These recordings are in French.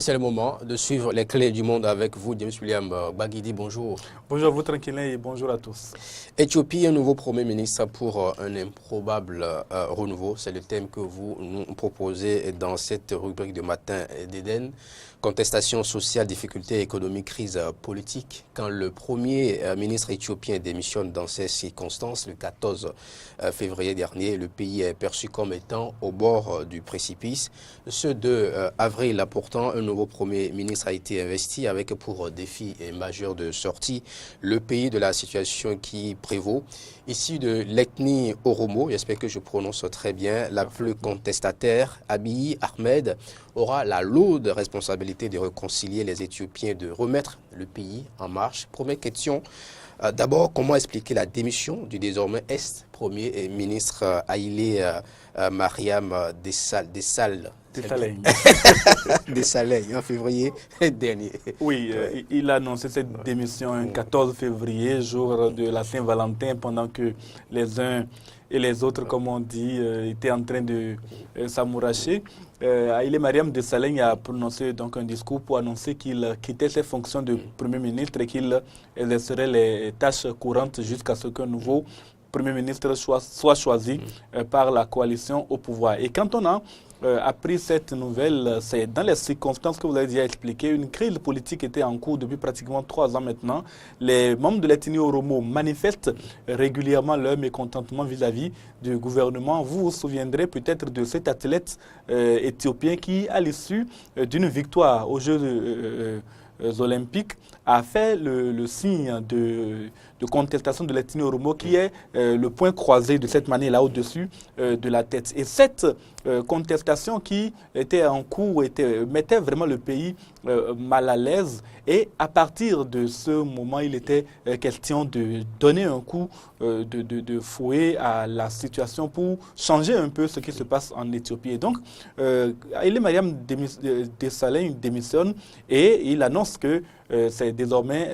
C'est le moment de suivre les clés du monde avec vous, James William Baguidi. Bonjour. Bonjour à vous, tranquillin, et bonjour à tous. Éthiopie, un nouveau Premier ministre pour un improbable renouveau. C'est le thème que vous nous proposez dans cette rubrique de Matin d'Éden. Contestation sociale, difficultés économiques, crise politique. Quand le Premier ministre éthiopien démissionne dans ces circonstances, le 14 février dernier, le pays est perçu comme étant au bord du précipice. Ce 2 avril, pourtant, un nouveau Premier ministre a été investi avec pour défi majeur de sortie le pays de la situation qui prévaut. Issu de l'ethnie Oromo, j'espère que je prononce très bien, la plus contestataire, Abiy Ahmed, aura la lourde responsabilité de réconcilier les Éthiopiens, de remettre le pays en marche. Première question, d'abord, comment expliquer la démission du désormais ex-premier ministre Haïlé Mariam Dessal en février dernier. Oui, il a annoncé cette démission le 14 février, jour de la Saint-Valentin, pendant que les uns et les autres, comme on dit, étaient en train de s'amouracher. Haïlé Mariam Dessal a prononcé donc un discours pour annoncer qu'il quittait ses fonctions de Premier ministre et qu'il exercerait les tâches courantes jusqu'à ce qu'un nouveau Premier ministre soit choisi par la coalition au pouvoir. Et quand on a appris cette nouvelle, c'est dans les circonstances que vous avez déjà expliquées. Une crise politique était en cours depuis pratiquement 3 ans maintenant. Les membres de l'ethnie Oromo manifestent régulièrement leur mécontentement vis-à-vis du gouvernement. Vous vous souviendrez peut-être de cet athlète éthiopien qui, à l'issue d'une victoire aux Jeux olympiques, a fait le signe de contestation de l'ethnie Oromo qui est le point croisé de cette manière-là au-dessus de la tête. Et cette contestation qui était en cours mettait vraiment le pays mal à l'aise. Et à partir de ce moment, il était question de donner un coup de fouet à la situation pour changer un peu ce qui se passe en Éthiopie. Et donc, Haïlé Mariam Dessal démissionne et il annonce que c'est désormais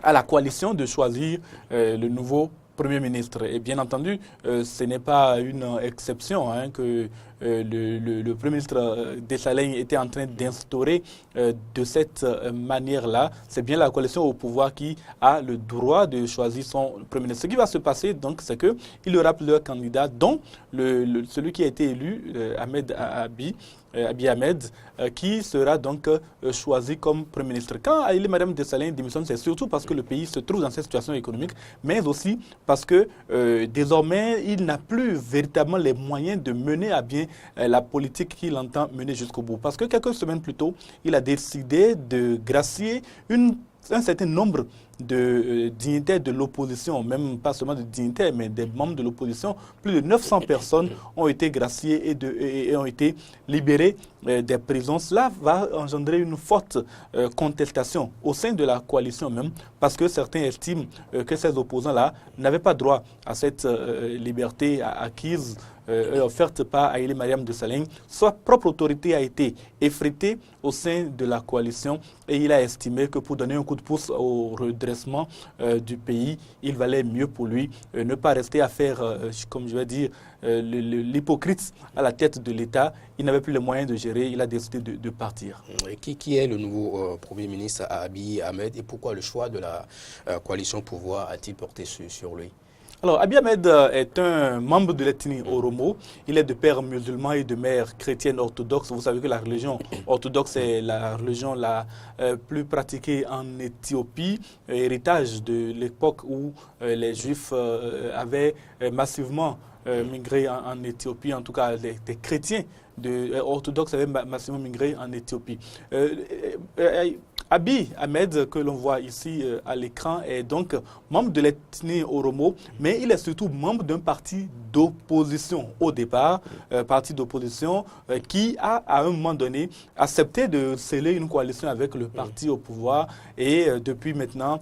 à la coalition de choisir le nouveau Premier ministre. Et bien entendu, ce n'est pas une exception que le Premier ministre Dessal était en train d'instaurer de cette manière-là. C'est bien la coalition au pouvoir qui a le droit de choisir son Premier ministre. Ce qui va se passer, donc, c'est qu'il y aura plusieurs candidats, dont celui qui a été élu, Abiy Ahmed, qui sera donc choisi comme Premier ministre. Quand Haïlé Mariam Dessal démissionne, c'est surtout parce que le pays se trouve dans cette situation économique, mais aussi parce que désormais, il n'a plus véritablement les moyens de mener à bien la politique qu'il entend mener jusqu'au bout. Parce que quelques semaines plus tôt, il a décidé de gracier un certain nombre de dignitaires de l'opposition, même pas seulement de dignitaires, mais des membres de l'opposition. Plus de 900 personnes ont été graciées et ont été libérées des prisons. Cela va engendrer une forte contestation au sein de la coalition même, parce que certains estiment que ces opposants-là n'avaient pas droit à cette liberté acquise offerte par Haïlé Mariam Dessal. Sa propre autorité a été effritée au sein de la coalition et il a estimé que pour donner un coup de pouce au redressement du pays, il valait mieux pour lui ne pas rester à faire, comme je vais dire, l'hypocrite à la tête de l'État. Il n'avait plus les moyens de gérer, il a décidé de partir. Qui est le nouveau Premier ministre Abiy Ahmed et pourquoi le choix de la coalition pouvoir a-t-il porté sur lui? Alors, Abiy Ahmed est un membre de l'ethnie Oromo. Il est de père musulman et de mère chrétienne orthodoxe. Vous savez que la religion orthodoxe est la religion la plus pratiquée en Éthiopie, héritage de l'époque où les Juifs avaient massivement migré en Éthiopie, en tout cas des chrétiens orthodoxes avaient massivement migré en Éthiopie. Abiy Ahmed, que l'on voit ici à l'écran, est donc membre de l'ethnie Oromo, mais il est surtout membre d'un parti d'opposition au départ, parti d'opposition qui a à un moment donné accepté de sceller une coalition avec le parti au pouvoir et depuis maintenant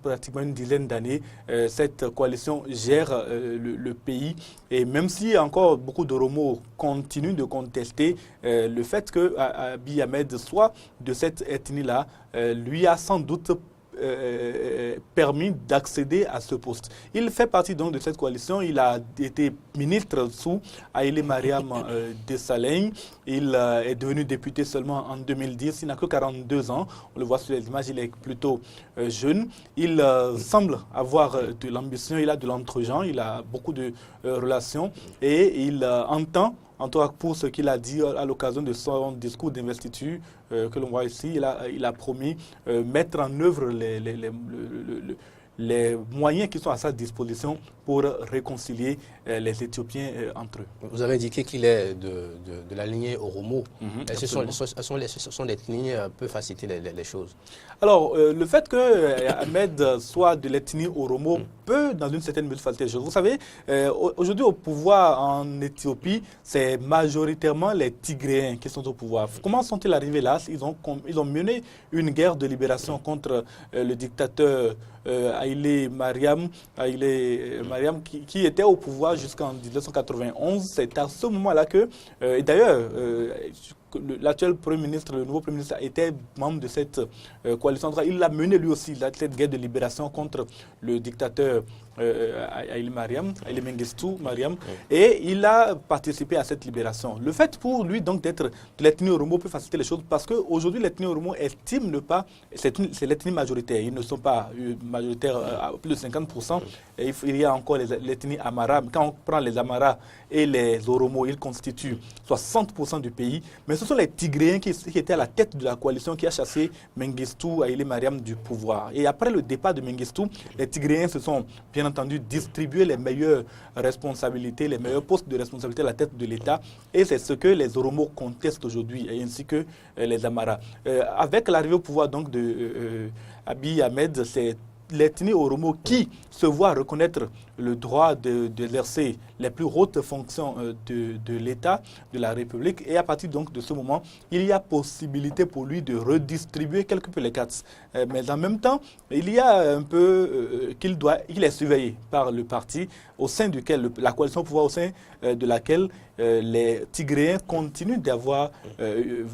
pratiquement une dizaine d'années, cette coalition gère le pays et même si encore beaucoup d'Oromo continuent de contester le fait que Abiy Ahmed soit de cette ethnie-là, lui a sans doute permis d'accéder à ce poste. Il fait partie donc de cette coalition. Il a été ministre sous Haïlé Mariam Desalegn. Il est devenu député seulement en 2010. Il n'a que 42 ans. On le voit sur les images, il est plutôt jeune. Il semble avoir de l'ambition, il a de l'entre-gens, il a beaucoup de relations et il entend, en tout cas pour ce qu'il a dit à l'occasion de son discours d'investiture que l'on voit ici, il a promis mettre en œuvre les moyens qui sont à sa disposition pour réconcilier les Éthiopiens entre eux. Vous avez indiqué qu'il est de la lignée Oromo. Ce sont des lignées peut faciliter les choses. Alors, le fait que Ahmed soit de l'ethnie Oromo peut, dans une certaine mesure, faciliter les choses. Vous savez, aujourd'hui au pouvoir en Éthiopie, c'est majoritairement les Tigréens qui sont au pouvoir. Comment sont-ils arrivés là? Ils ont mené une guerre de libération contre le dictateur Haïlé Mariam, qui était au pouvoir jusqu'en 1991. C'est à ce moment-là que, et d'ailleurs, l'actuel Premier ministre, le nouveau Premier ministre, était membre de cette coalition. Il a mené lui aussi cette guerre de libération contre le dictateur Haïlé Mengistu Mariam, et il a participé à cette libération. Le fait pour lui donc d'être de l'ethnie Oromo peut faciliter les choses parce qu'aujourd'hui l'ethnie Oromo estime ne pas, c'est l'ethnie majoritaire, ils ne sont pas majoritaires à plus de 50%, et il y a encore l'ethnie Amara. Quand on prend les Amara et les Oromo, ils constituent 60% du pays, mais ce sont les Tigréens qui étaient à la tête de la coalition qui a chassé Mengistu Haïlé Mariam du pouvoir. Et après le départ de Mengistu, les Tigréens se sont bien entendu distribuer les meilleures responsabilités, les meilleurs postes de responsabilité à la tête de l'État. Et c'est ce que les Oromo contestent aujourd'hui, ainsi que les Amara. Avec l'arrivée au pouvoir donc de Abiy Ahmed, c'est l'ethnie Oromo qui se voit reconnaître le droit d'exercer les plus hautes fonctions de l'État, de la République. Et à partir donc de ce moment, il y a possibilité pour lui de redistribuer quelque peu les cartes. Mais en même temps, il y a un peu qu'il est surveillé par le parti au sein duquel, la coalition au pouvoir au sein de laquelle les Tigréens continuent d'avoir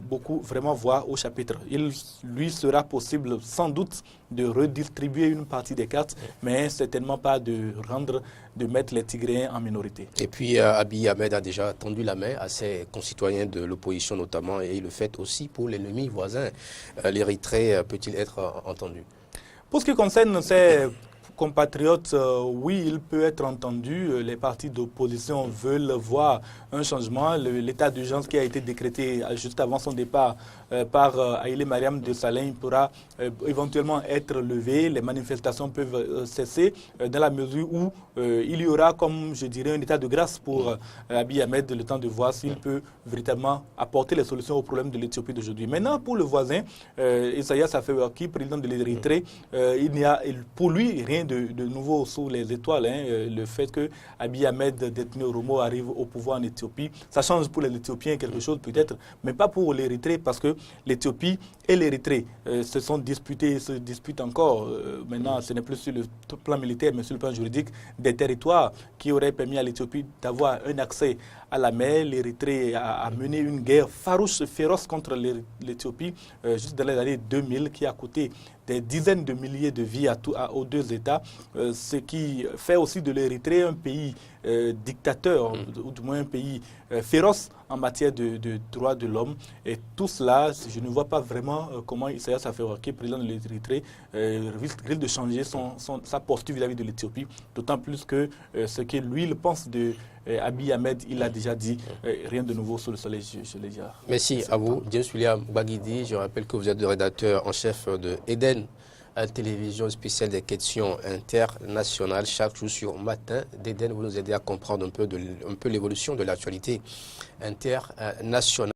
beaucoup vraiment voix au chapitre. Il lui sera possible sans doute de redistribuer une partie des cartes, mais certainement pas de mettre les Tigréens en minorité. Et puis Abiy Ahmed a déjà tendu la main à ses concitoyens de l'opposition notamment, et il le fait aussi pour l'ennemi voisin. L'Érythrée peut-il être entendu? Pour ce qui concerne ces compatriotes, oui, il peut être entendu. Les partis d'opposition veulent voir un changement. L'état d'urgence qui a été décrété juste avant son départ par Haïlé Mariam Desalegn pourra éventuellement être levé. Les manifestations peuvent cesser dans la mesure où il y aura, comme je dirais, un état de grâce pour Abiy Ahmed, le temps de voir s'il peut véritablement apporter les solutions aux problèmes de l'Éthiopie d'aujourd'hui. Maintenant, pour le voisin, Isaias Afewerki, président de l'Érythrée, il n'y a pour lui rien de nouveau sous les étoiles. Le fait que Abiy Ahmed, d'ethnie Oromo, arrive au pouvoir en Éthiopie, ça change pour les Éthiopiens quelque chose peut-être, mais pas pour l'Érythrée, parce que l'Éthiopie et l'Érythrée se sont disputés, se disputent encore. Maintenant, ce n'est plus sur le plan militaire, mais sur le plan juridique, des territoires qui auraient permis à l'Éthiopie d'avoir un accès à la mer. L'Érythrée a mené une guerre farouche, féroce contre l'Éthiopie, juste dans les années 2000, qui a coûté des dizaines de milliers de vies aux deux États, ce qui fait aussi de l'Érythrée un pays dictateur, ou du moins un pays féroce en matière de droits de l'homme. Et tout cela, je ne vois pas vraiment comment Isaias Afewerki, président de l'Érythrée, risque de changer sa posture vis-à-vis de l'Éthiopie, d'autant plus que ce que lui il pense de Abiy Ahmed, il a déjà dit rien de nouveau sur le soleil, je l'ai dit. Merci à vous, James William Baguidi. Je rappelle que vous êtes le rédacteur en chef de Eden, une télévision spéciale des questions internationales. Chaque jour sur Matin d'Eden, vous nous aidez à comprendre un peu l'évolution de l'actualité internationale.